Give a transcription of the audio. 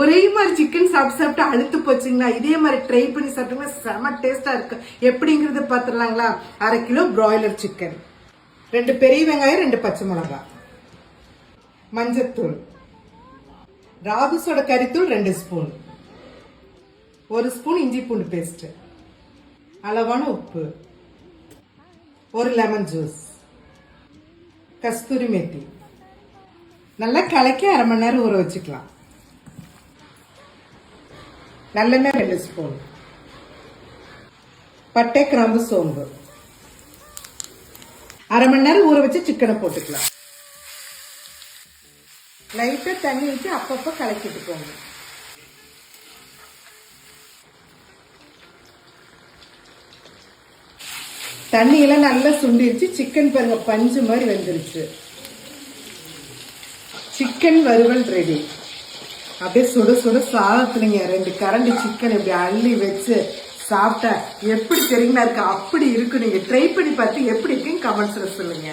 ஒரே மாதிரி சிக்கன் சாப்பிட்டு சாப்பிட்டு அழுத்து போச்சுங்களா? இதே மாதிரி ட்ரை பண்ணி சாப்பிட்டீங்கன்னா செம டேஸ்டா இருக்கு. எப்படிங்கறத பாத்துடலாங்களா? 1/2 கிலோ பிராய்லர் சிக்கன், 2 பெரிய வெங்காயம், 2 பச்சை மிளகாய், மஞ்சத்தூள், ராதுஸோட கறித்தூள் 2 ஸ்பூன், 1 ஸ்பூன் இஞ்சி பூண்டு பேஸ்ட், அளவான உப்பு, 1 லெமன் ஜூஸ், கஸ்தூரி மேத்தி. நல்லா கலக்கி 1/2 மணி நேரம் ஊற வச்சுக்கலாம். நல்லெண்ணெய் 2 ஸ்பூன், பட்டை, கிராம்பு, சோம்பு. 1/2 மணி நேரம் ஊற வச்சு சிக்கனை போட்டுக்கலாம். லைட்டா தண்ணி ஊற்றி அப்பப்ப கலக்கிட்டு போங்க. தண்ணியெல்லாம் நல்லா சுண்டிருச்சு. சிக்கன் பாருங்க பஞ்சு மாதிரி வெந்துருச்சு. சிக்கன் வறுவல் ரெடி. அப்படியே சுட சுட சாதத்துலங்க 2 கரண்டி சிக்கன் இப்படி அள்ளி வச்சு சாப்பிட்டா எப்படி தெரியுங்களா இருக்கு? அப்படி இருக்கு. நீங்க ட்ரை பண்ணி பார்த்து எப்படி இருக்குன்னு கமெண்ட்ஸ்ல சொல்லுங்க.